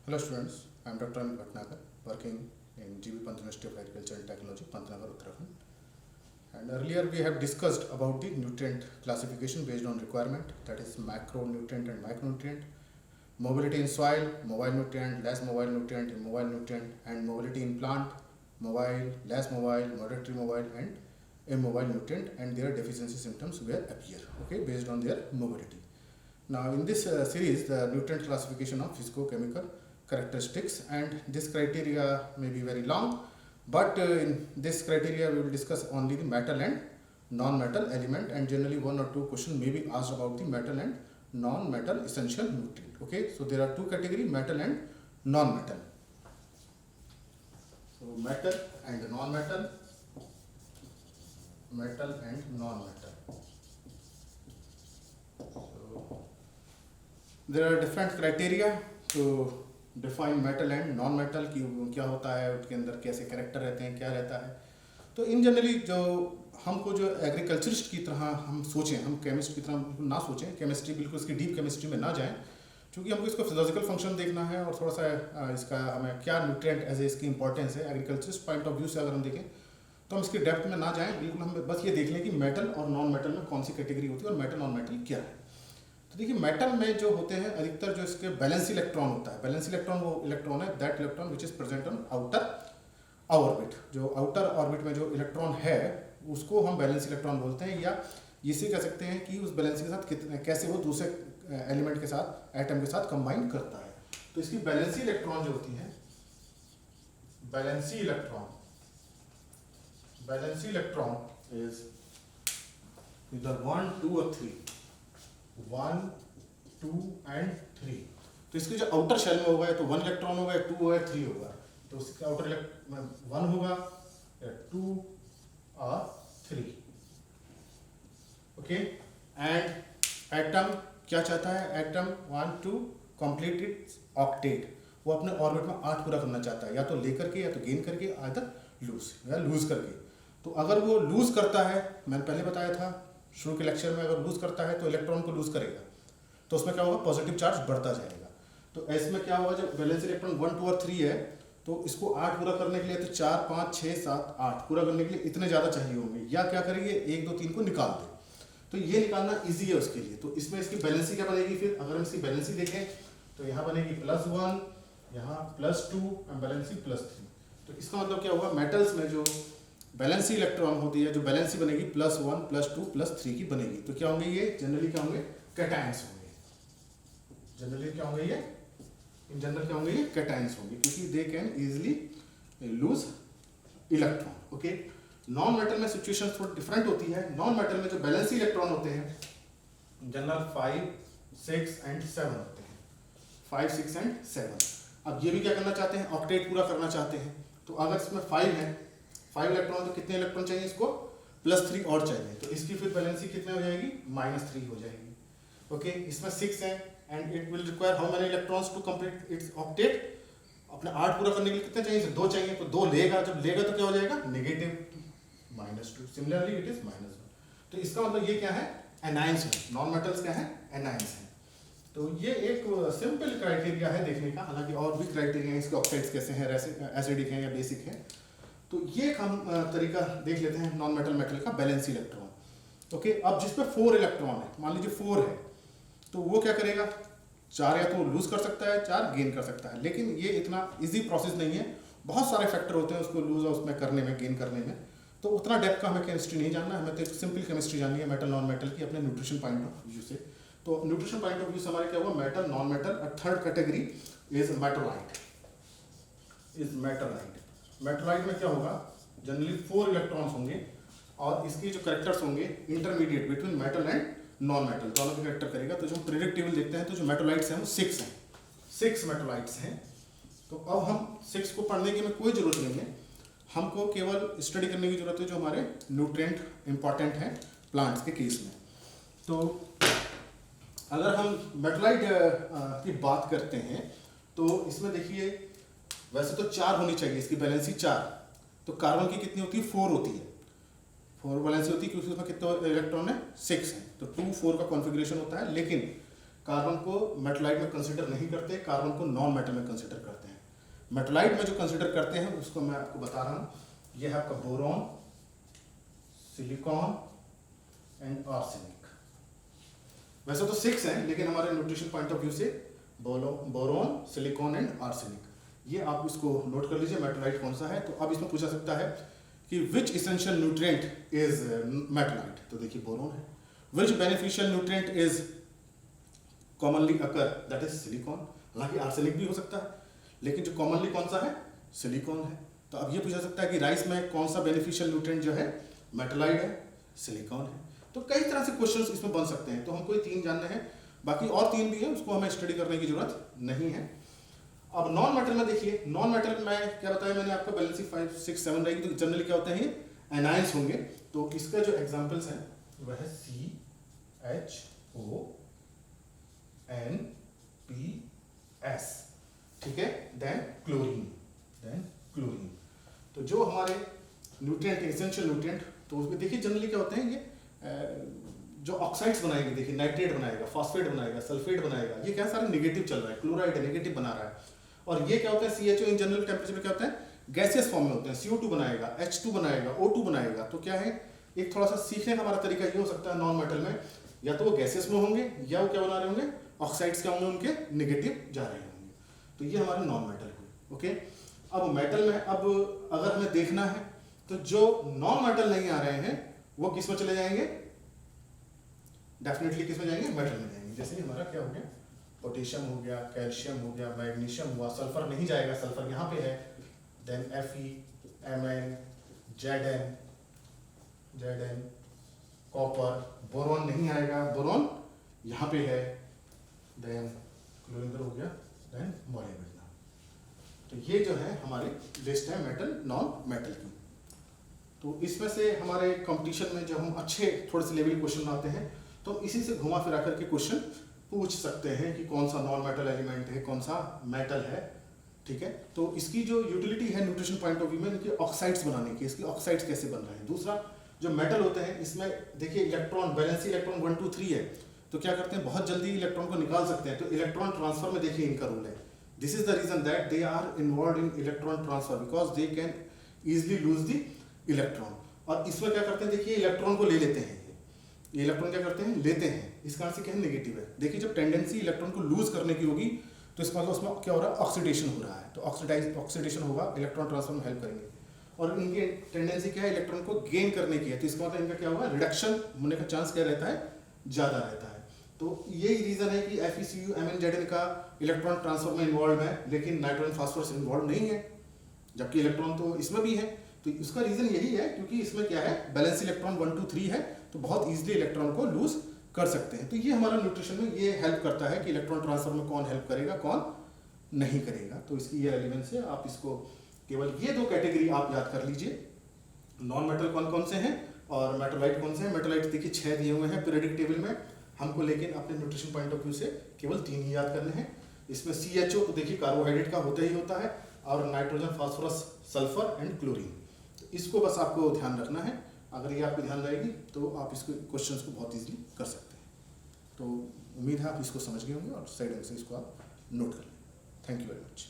Hello students, I am Dr. Amit Bhatnagar, working in GB Pant University of Agriculture and Technology, Pantnagar, Uttarakhand. And earlier we have discussed about the nutrient classification based on requirement, that is macronutrient and micronutrient, mobility in soil, mobile nutrient, less mobile nutrient, immobile nutrient, and mobility in plant, mobile, less mobile, moderately mobile, and immobile nutrient, and their deficiency symptoms will appear, okay, based on their mobility. Now in this series, the nutrient classification of physicochemical characteristics, and this criteria may be very long, but in this criteria we will discuss only the metal and non-metal element, and generally one or two questions may be asked about the metal and non-metal essential nutrient. Okay, so there are two categories, metal and non-metal. So metal and non-metal, metal and non-metal. So there are different criteria to define metal and non metal की क्या होता है, उसके अंदर कैसे character रहते हैं, क्या रहता है. तो इन जनरली जो हमको जो एग्रीकल्चरिस्ट की तरह हम सोचें, हम केमिस्ट की तरह बिल्कुल ना सोचें, केमिस्ट्री बिल्कुल इसकी डीप केमिस्ट्री में ना जाएं, क्योंकि हमको इसका फिजिकल फंक्शन देखना है और थोड़ा सा इसका हमें क्या न्यूट्रिएंट एज ए इसकी इंपॉर्टेंस है एग्रीकल्चरिस्ट पॉइंट ऑफ व्यू से अगर हम देखें तो हम इसकी डेप्थ में ना जाएं, बिल्कुल हम बस ये देख लें कि मेटल और नॉन मेटल में कौन सी कैटेगरी होती है और मेटल नॉन मेटल क्या है. तो देखिए मेटल में जो होते हैं अधिकतर जो इसके बैलेंस इलेक्ट्रॉन होता है, बैलेंस इलेक्ट्रॉन वो इलेक्ट्रॉन है that electron which is present on outer orbit. जो आउटर ऑर्बिट में जो इलेक्ट्रॉन है उसको हम बैलेंस इलेक्ट्रॉन बोलते हैं, या इसे कह सकते हैं कि उस बैलेंस के साथ कितने कैसे वो दूसरे एलिमेंट के साथ एटम के साथ कंबाइन करता है. तो इसकी बैलेंसी इलेक्ट्रॉन जो होती है, बैलेंसी इलेक्ट्रॉन इज इधर 1 2 और 3, 1 2 एंड 3. तो इसके जो आउटर शेल में होगा तो 1 इलेक्ट्रॉन होगा, 2 होगा, 3 होगा. तो इसका आउटर 1 होगा, 2 और 3. ओके, एंड एटम क्या चाहता है, atom want to complete its octet. वो अपने ऑर्बिट में 8 पूरा करना चाहता है, या तो लेकर के या तो गेन करके, आइदर लूज करके. तो अगर वो लूज करता है, मैंने पहले बताया था शुरू के लेक्चर में, अगर लूज करता है तो इलेक्ट्रॉन को लूज करेगा तो उसमें क्या होगा, पॉजिटिव चार्ज बढ़ता जाएगा. तो इसमें क्या होगा, जब वैलेंस इलेक्ट्रॉन 1 2 और 3 है तो इसको 8 पूरा करने के लिए तो 4 5 6 7 8 पूरा करने के लिए इतने ज़्यादा चाहिए होंगे, या क्या करेंगे 1 2 3 को निकाल दे. तो ये निकालना ईजी है उसके लिए. तो इसमें इसकी बैलेंसी क्या बनेगी, फिर अगर हम इसकी बैलेंसी देखें तो यहाँ बनेगी +1, यहाँ +2 और बैलेंसी +3. तो इसका मतलब क्या हुआ, मेटल्स में जो बैलेंसी इलेक्ट्रॉन होती है, जो बैलेंसी बनेगी +1 +2 +3 की बनेगी. तो क्या होंगे ये, जनरली क्या होंगे, कैटायंस होंगे. जनरली क्या होंगे ये, इन जनरल क्या होंगे ये, कैटायंस होंगे, क्योंकि they can easily loose electron. Okay, non metal में सिचुएशन थोड़ी डिफरेंट होती है. नॉन मेटल में जो बैलेंसी इलेक्ट्रॉन होते हैं जनरल 5 6 एंड 7 होते हैं, 5 6 एंड 7. अब ये भी क्या करना चाहते हैं, ऑक्टेट पूरा करना चाहते हैं. तो अगर इसमें 5 है, 5 इलेक्ट्रॉन, तो कितने इलेक्ट्रॉन चाहिए इसको, +3 और चाहिए. तो इसकी फिर बैलेंसी कितने हो जाएगी, -3 हो जाएगी. ओके, इसमें 6 है and it will require how many electrons to complete its octet. अपने 8 पूरा करने के लिए कितने चाहिए, 2 चाहिए. तो 2 लेगा, जब लेगा तो क्या हो जाएगा, -2. Similarly it is -1. तो इसका मतलब ये क्या है, एनायंस है. नॉन मेटल्स क्या है, एनायंस है. तो ये एक सिंपल क्राइटेरिया है देखने का, हालांकि और भी क्राइटेरिया है इसके, ऑक्साइड्स कैसे हैं, एसिडिक हैं या बेसिक है. तो ये हम तरीका देख लेते हैं नॉन मेटल मेटल का, बैलेंस इलेक्ट्रॉन. ओके, अब जिसपे 4 इलेक्ट्रॉन है, मान लीजिए 4 है, तो वो क्या करेगा, 4 या तो लूज कर सकता है, 4 गेन कर सकता है. लेकिन ये इतना इजी प्रोसेस नहीं है, बहुत सारे फैक्टर होते हैं उसको लूज और उसमें करने में, गेन करने में. तो उतना डेप्थ का हमें केमिस्ट्री नहीं जानना है, हमें तो एक सिंपल केमिस्ट्री जाननी है मेटल नॉन मेटल की, अपने न्यूट्रिशन पॉइंट ऑफ व्यू से. तो न्यूट्रिशन पॉइंट ऑफ व्यू से हमारे क्या हुआ, मेटल नॉन मेटल. और थर्ड कैटेगरी इज मेटलाइट. मेटलाइट में क्या होगा, जनरली 4 इलेक्ट्रॉन्स होंगे और इसके जो करेक्टर्स होंगे intermediate between metal and non metal, दोनों के करेक्टर करेगा. तो जो पीरियोडिक टेबल देखते हैं तो जो मेटलाइट्स हैं वो 6 हैं, 6 मेटलाइट्स हैं. तो अब हम 6 को पढ़ने की में कोई ज़रूरत नहीं है, हमको केवल स्टडी करने की ज़रूरत है जो हमारे न्यूट्रिएंट इंपॉर्टेंट हैं प्लांट्स के केस में. तो अगर हम मेटलाइट की बात करते हैं तो इसमें देखिए वैसे तो 4 होनी चाहिए, इसकी बैलेंसी 4. तो कार्बन की कितनी होती है, 4 होती है, 4 बैलेंसी होती है, क्योंकि उसमें कितने इलेक्ट्रॉन है, 6 है. तो 2 4 का कॉन्फ़िगरेशन होता है. लेकिन कार्बन को मेटलाइट में कंसिडर नहीं करते, कार्बन को नॉन मेटल में कंसिडर करते हैं। मेटलाइट में जो कंसिडर करते हैं उसको मैं आपको बता रहा हूँ, ये है आपका बोरॉन, सिलिकॉन एंड आर्सेनिक। वैसे तो 6 हैं, लेकिन हमारे न्यूट्रिशन पॉइंट ऑफ व्यू से बोरॉन, सिलिकॉन एंड आर्सेनिक, ये आप इसको नोट कर लीजिए मेटलाइट कौन सा है। तो अब इसमें पूछा सकता है कि which essential nutrient is metalloid, तो देखिए बोरॉन है। Which beneficial nutrient is commonly occur, that is silicon. हालांकि आर्सेनिक भी हो सकता है, लेकिन जो कॉमनली कौन सा है, सिलिकॉन है। तो अब ये पूछा सकता है कि राइस में कौन सा बेनिफिशियल न्यूट्रिएंट जो है, मेटलाइट है, सिलिकॉन है। तो कई तरह से क्वेश्चंस इसमें बन सकते हैं। तो हमको ये 3 जानने हैं, बाकी और 3 भी है, उसको हमें स्टडी करने की जरूरत नहीं है। अब नॉन मेटल में देखिए, नॉन मेटल में क्या बताया मैंने आपको, बैलेंसी 5, 6, 7 रहेगी। तो जनरली क्या होते हैं, ये एनायंस होंगे। तो इसका जो एग्जांपल्स हैं वह है CHONPS, ठीक है, देन क्लोरीन। तो जो हमारे न्यूट्रिएंट, एसेंशियल न्यूट्रिएंट, तो उसमें देखिए जनरली क्या होते हैं, ये जो ऑक्साइड्स बनाएंगे, देखिए नाइट्रेट बनाएगा, फॉस्फेट बनाएगा, सल्फेट बनाएगा, ये क्या सारा नेगेटिव चल रहा है, क्लोराइड नेगेटिव बना रहा है। और ये क्या होता है, CHO इन जनरल टेम्परेचर में क्या होता है, गैसियस फॉर्म में होते हैं। CO2 बनाएगा, H2 बनाएगा, O2 बनाएगा। तो क्या है, एक थोड़ा सा सीखने का हमारा तरीका ये हो सकता है नॉन मेटल में, या तो वो गैसियस में होंगे या वो क्या बना रहे होंगे, ऑक्साइड्स क्या होंगे, उनके नेगेटिव जा रहे होंगे। तो ये हमारे नॉन मेटल हुए। ओके, अब मेटल में अब अगर हमें देखना है तो जो नॉन मेटल नहीं आ रहे हैं वो किस में चले जाएंगे, डेफिनेटली किस में जाएंगे, मेटल में जाएंगे। जैसे हमारा क्या हो गया, पोटेशियम हो गया, कैल्शियम हो गया, मैग्नीशियम हुआ, सल्फर नहीं जाएगा, सल्फर यहाँ पे है, then Fe, Mn, Zn, copper, boron नहीं आएगा, बोरॉन यहाँ पे है, देन क्लोरीन हो गया, देन मोलिब्डेनम। तो ये जो है हमारी लिस्ट है मेटल, नॉन मेटल की। तो इसमें से हमारे कंपटीशन में जब हम अच्छे थोड़े से लेवल क्वेश्चन आते हैं तो इसी से घुमा फिरा करके क्वेश्चन पूछ सकते हैं कि कौन सा नॉन मेटल एलिमेंट है, कौन सा मेटल है, ठीक है। तो इसकी जो यूटिलिटी है न्यूट्रिशन पॉइंट ऑफ व्यू में, इनके ऑक्साइड्स बनाने की, इसके ऑक्साइड्स कैसे बन रहे हैं। दूसरा, जो मेटल होते हैं इसमें देखिए इलेक्ट्रॉन, बैलेंसी इलेक्ट्रॉन 1, 2, 3 है, तो क्या करते हैं, बहुत जल्दी इलेक्ट्रॉन को निकाल सकते हैं। तो इलेक्ट्रॉन ट्रांसफर में देखिए इनका रूल है, this is the reason that they are involve in electron transfer, because they can easily lose the electron. और इसमें क्या करते हैं, देखिए इलेक्ट्रॉन को ले लेते हैं, ये इलेक्ट्रॉन क्या करते हैं, लेते हैं, इस कारण से क्या है, नेगेटिव है। देखिए जब टेंडेंसी इलेक्ट्रॉन को लूज करने की होगी तो इसका मतलब उसमें क्या हो रहा है, ऑक्सीडेशन हो रहा है। तो ऑक्सीडेशन होगा, इलेक्ट्रॉन ट्रांसफर में हेल्प करेंगे। और इनकी टेंडेंसी क्या है, इलेक्ट्रॉन को गेन करने की है, तो इसका मतलब इनका क्या होगा, रिडक्शन होने का चांस क्या रहता है, ज़्यादा रहता है। तो यही रीज़न है कि FeCu, Mn, Zn का इलेक्ट्रॉन ट्रांसफर में इन्वॉल्व है, लेकिन नाइट्रोजन फास्फोरस इन्वॉल्व नहीं है, जबकि इलेक्ट्रॉन तो इसमें भी है। तो इसका रीज़न यही है क्योंकि इसमें क्या है, बैलेंस इलेक्ट्रॉन 1, 2, 3 है, तो बहुत ईजिली इलेक्ट्रॉन को लूज कर सकते हैं। तो ये हमारा न्यूट्रिशन में ये हेल्प करता है कि इलेक्ट्रॉन ट्रांसफर में कौन हेल्प करेगा, कौन नहीं करेगा। तो इसकी ये एलिमेंट्स है, आप इसको केवल ये 2 कैटेगरी आप याद कर लीजिए, नॉन मेटल कौन कौन से हैं और मेटलाइट कौन से हैं। मेटलाइट देखिए 6 दिए हुए हैं पीरियोडिक टेबल में हमको, लेकिन अपने न्यूट्रिशन पॉइंट ऑफ व्यू से केवल 3 ही याद करने हैं। इसमें CHO तो देखिए कार्बोहाइड्रेट का होता ही होता है, और nitrogen, phosphorus, sulphur and chlorine. तो इसको बस आपको ध्यान रखना है। अगर ये आपको ध्यान रहेगी तो आप इसको क्वेश्चंस को बहुत इजीली कर सकते हैं। तो उम्मीद है आप इसको समझ गए होंगे और साइड से इसको आप नोट कर लें। Thank you very much.